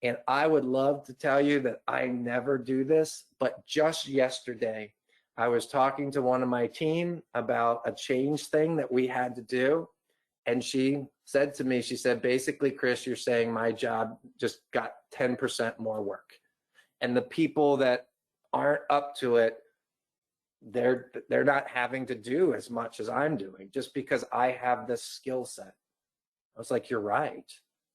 And I would love to tell you that I never do this, but just yesterday, I was talking to one of my team about a change thing that we had to do. And she said to me, she said, basically, Chris, you're saying my job just got 10% more work. And the people that aren't up to it, they're not having to do as much as I'm doing just because I have this skill set. I was like, you're right.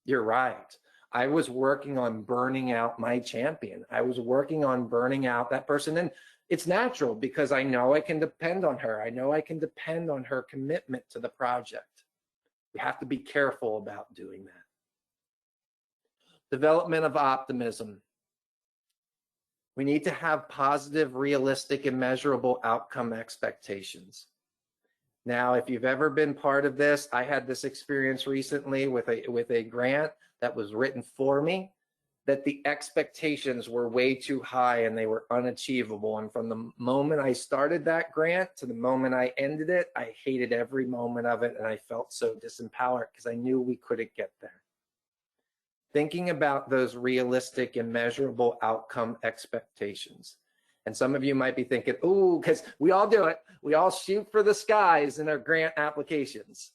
You're right. I was working on burning out my champion. I was working on burning out that person. And it's natural because I know I can depend on her. I know I can depend on her commitment to the project. We have to be careful about doing that. Development of optimism. We need to have positive, realistic, and measurable outcome expectations. Now, if you've ever been part of this, I had this experience recently with a grant that was written for me, that the expectations were way too high and they were unachievable. And from the moment I started that grant to the moment I ended it, I hated every moment of it, and I felt so disempowered because I knew we couldn't get there. Thinking about those realistic and measurable outcome expectations. And some of you might be thinking, ooh, because we all do it. We all shoot for the skies in our grant applications.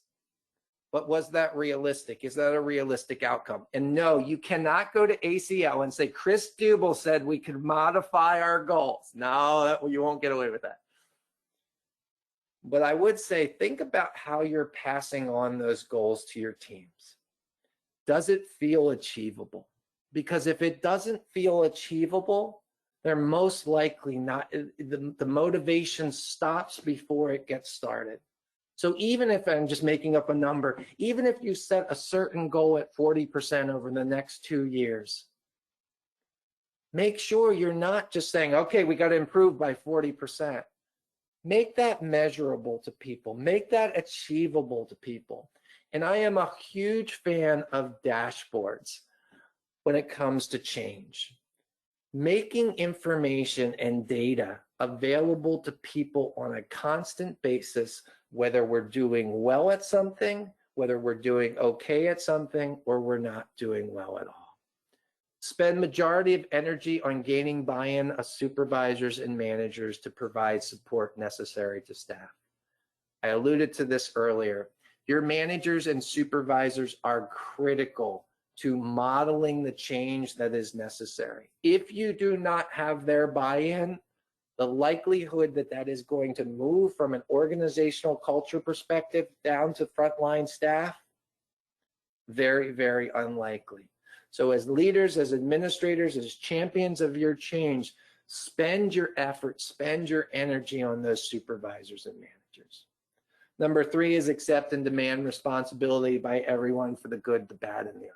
But was that realistic? Is that a realistic outcome? And no, you cannot go to ACL and say, Chris Dubel said we could modify our goals. No, you won't get away with that. But I would say, think about how you're passing on those goals to your teams. Does it feel achievable? Because if it doesn't feel achievable, they're most likely not, the motivation stops before it gets started. So even if, I'm just making up a number, even if you set a certain goal at 40% over the next 2 years, make sure you're not just saying, okay, we got to improve by 40%. Make that measurable to people. Make that achievable to people. And I am a huge fan of dashboards when it comes to change. Making information and data available to people on a constant basis whether we're doing well at something, whether we're doing okay at something, or we're not doing well at all. Spend majority of energy on gaining buy-in of supervisors and managers to provide support necessary to staff. I alluded to this earlier. Your managers and supervisors are critical to modeling the change that is necessary. If you do not have their buy-in, the likelihood that that is going to move from an organizational culture perspective down to frontline staff, very, very unlikely. So as leaders, as administrators, as champions of your change, spend your effort, spend your energy on those supervisors and managers. Number 3 is accept and demand responsibility by everyone for the good, the bad, and the ugly.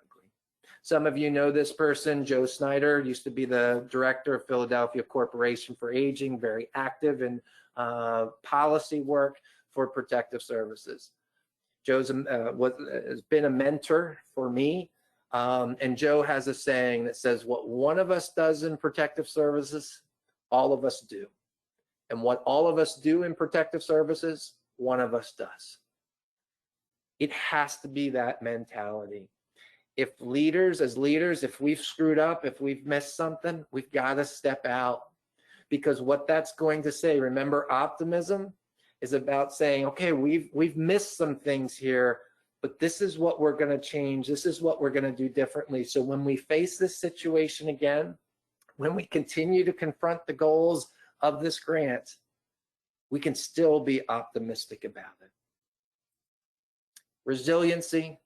Some of you know this person, Joe Snyder, used to be the director of Philadelphia Corporation for Aging, very active in policy work for protective services. Joe's has been a mentor for me, and Joe has a saying that says, what one of us does in protective services, all of us do. And what all of us do in protective services, one of us does. It has to be that mentality. If leaders, as leaders, if we've screwed up, if we've missed something, we've got to step out. Because what that's going to say, remember, optimism is about saying, okay, we've missed some things here, but this is what we're going to change. This is what we're going to do differently. So when we face this situation again, when we continue to confront the goals of this grant, we can still be optimistic about it. Resiliency.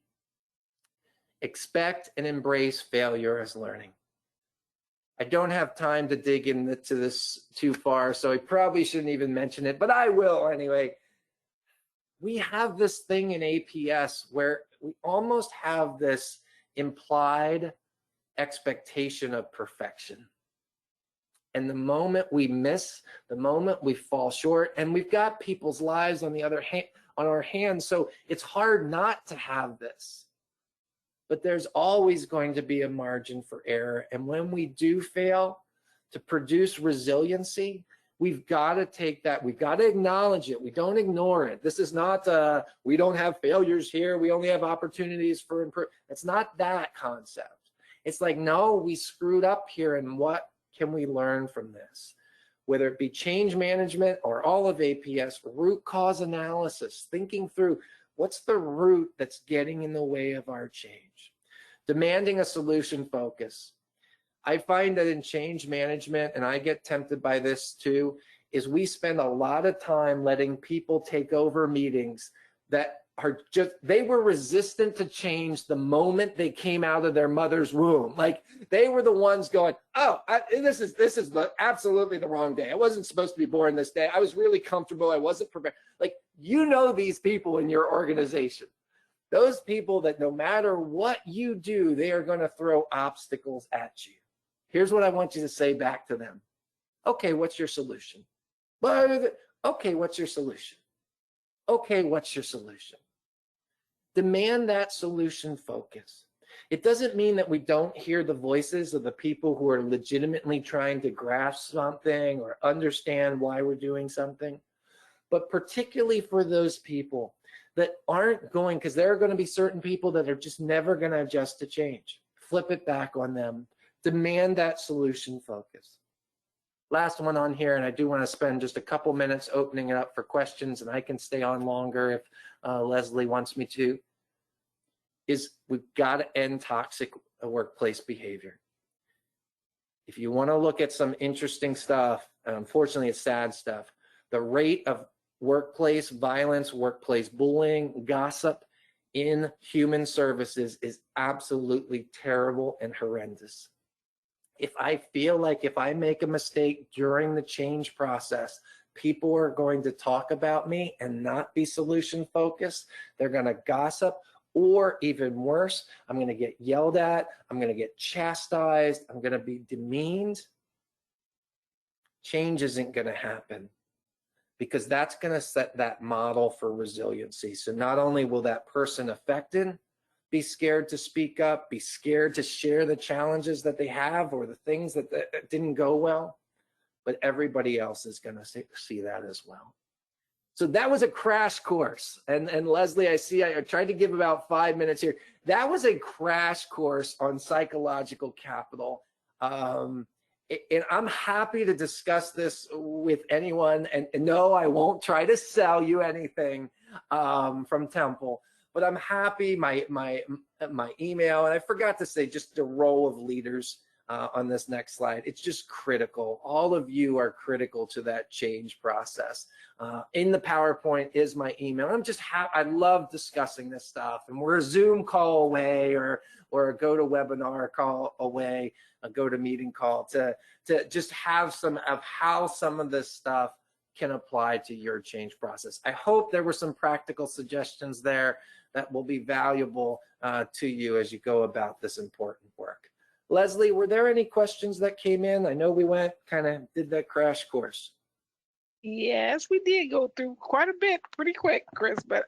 Expect and embrace failure as learning. I don't have time to dig into this too far, so I probably shouldn't even mention it, but I will anyway. We have this thing in APS where we almost have this implied expectation of perfection. And the moment we miss, the moment we fall short, and we've got people's lives on the other hand, on our hands, so it's hard not to have this. But there's always going to be a margin for error. And when we do fail, to produce resiliency, we've got to take that, we've got to acknowledge it. We don't ignore it. This is not, we don't have failures here, we only have opportunities for improvement. It's not that concept. It's like, no, we screwed up here, and what can we learn from this? Whether it be change management or all of APS, root cause analysis, thinking through, what's the root that's getting in the way of our change? Demanding a solution focus. I find that in change management, and I get tempted by this too, is we spend a lot of time letting people take over meetings that are just, they were resistant to change the moment they came out of their mother's womb. Like, they were the ones going, oh, this is absolutely the wrong day. I wasn't supposed to be born this day. I was really comfortable. I wasn't prepared. Like, you know these people in your organization. Those people that no matter what you do, they are going to throw obstacles at you. Here's what I want you to say back to them. Okay, what's your solution? Okay, what's your solution? Okay, what's your solution? Demand that solution focus. It doesn't mean that we don't hear the voices of the people who are legitimately trying to grasp something or understand why we're doing something. But particularly for those people that aren't going, because there are going to be certain people that are just never going to adjust to change. Flip it back on them. Demand that solution focus. Last one on here, and I do want to spend just a couple minutes opening it up for questions, and I can stay on longer if Leslie wants me to, is we've got to end toxic workplace behavior. If you want to look at some interesting stuff, unfortunately it's sad stuff, the rate of workplace violence, workplace bullying, gossip in human services is absolutely terrible and horrendous. If I feel like if I make a mistake during the change process, people are going to talk about me and not be solution focused, they're going to gossip, or even worse, I'm going to get yelled at, I'm going to get chastised, I'm going to be demeaned, change isn't going to happen. Because that's going to set that model for resiliency. So not only will that person affected be scared to speak up, be scared to share the challenges that they have or the things that didn't go well, but everybody else is going to see that as well. So that was a crash course. And Leslie, I see I tried to give about 5 minutes here. That was a crash course on psychological capital. And I'm happy to discuss this with anyone. And no, I won't try to sell you anything from Temple, but I'm happy. My email, and I forgot to say just the role of leaders on this next slide. It's just critical. All of you are critical to that change process. In the PowerPoint is my email. I love discussing this stuff, and we're a Zoom call away or a GoToWebinar call away, a GoToMeeting call to just have some of how some of this stuff can apply to your change process. I hope there were some practical suggestions there that will be valuable to you as you go about this important work. Leslie, were there any questions that came in? I know we did that crash course. Yes, we did go through quite a bit pretty quick, Chris, but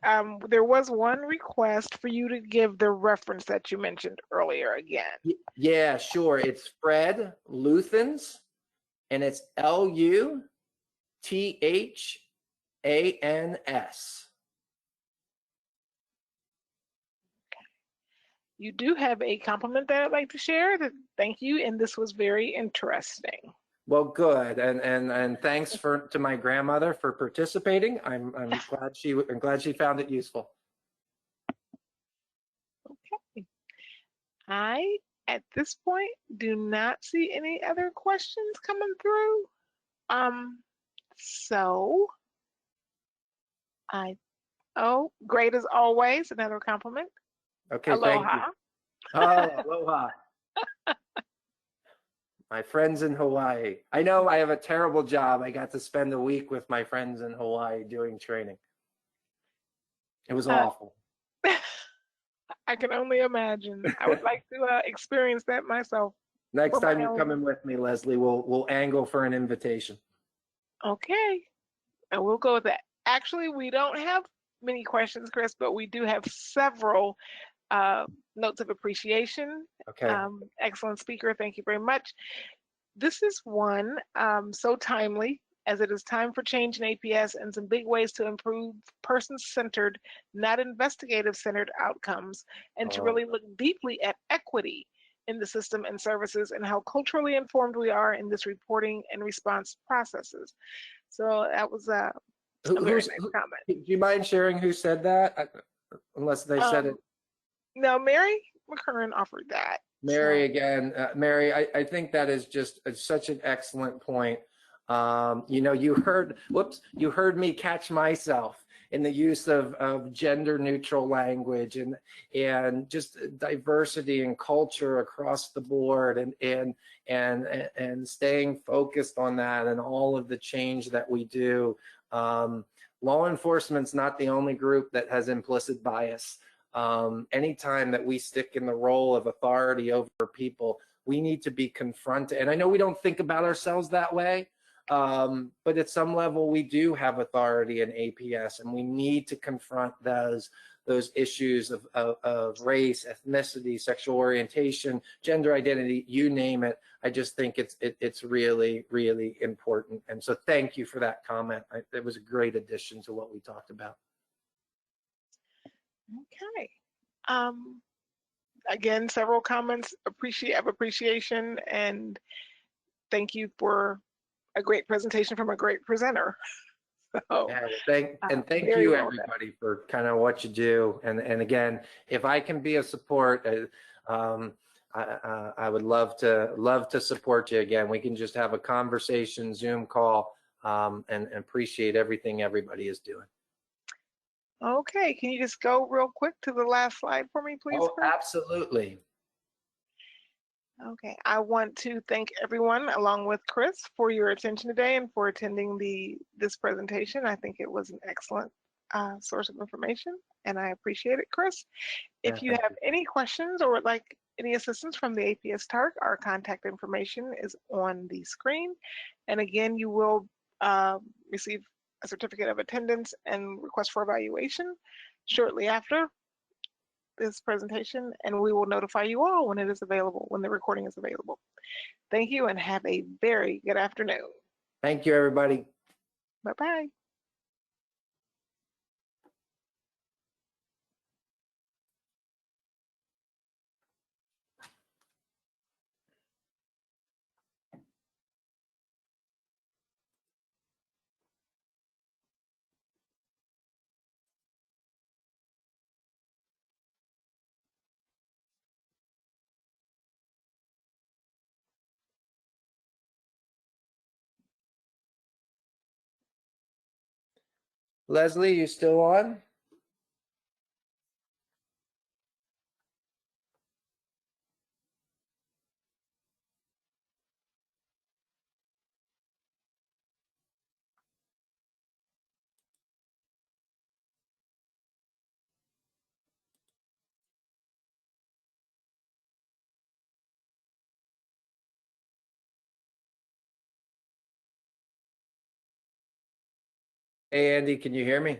there was one request for you to give the reference that you mentioned earlier again. Yeah, sure. It's Fred Luthans, and it's Luthans. You do have a compliment that I'd like to share. Thank you, and this was very interesting. Well, good, and thanks to my grandmother for participating. I'm glad she found it useful. Okay, I at this point do not see any other questions coming through. So great as always. Another compliment. Okay, Aloha. thank you. Oh, aloha. My friends in Hawaii. I know I have a terrible job. I got to spend a week with my friends in Hawaii doing training. It was awful. I can only imagine. I would like to experience that myself. Next time you're coming with me, Leslie, we'll angle for an invitation. Okay, and we'll go with that. Actually, we don't have many questions, Chris, but we do have several notes of appreciation. Okay. Excellent speaker. Thank you very much. This is one so timely, as it is time for change in APS and some big ways to improve person-centered, not investigative-centered outcomes, and to really look deeply at equity in the system and services and how culturally informed we are in this reporting and response processes. So that was a very nice comment. Do you mind sharing who said that? Unless they said it. No, Mary McCurran offered that. Mary, again, Mary, I think that is just such an excellent point. You heard me catch myself in the use of gender neutral language and just diversity and culture across the board and staying focused on that and all of the change that we do. Law enforcement's not the only group that has implicit bias. Anytime that we stick in the role of authority over people, we need to be confronted. And I know we don't think about ourselves that way, but at some level we do have authority in APS, and we need to confront those issues of race, ethnicity, sexual orientation, gender identity, you name it. I just think it's really, really important. And so thank you for that comment. It was a great addition to what we talked about. Okay. Again, several comments of appreciation, and thank you for a great presentation from a great presenter. So, yeah, thank you everybody for kind of what you do, and again, if I can be a support, I would love to support you. Again, we can just have a conversation, Zoom call, and appreciate everything everybody is doing. Okay, can you just go real quick to the last slide for me, please? Oh, absolutely. Okay, I want to thank everyone along with Chris for your attention today and for attending this presentation. I think it was an excellent source of information, and I appreciate it, Chris. If you have any questions or would like any assistance from the APS Tarc, our contact information is on the screen. And again, you will receive a certificate of attendance and request for evaluation shortly after this presentation, and we will notify you all when it is available, when the recording is available. Thank you and have a very good afternoon. Thank you, everybody. Bye-bye. Leslie, you still on? Hey, Andy, can you hear me?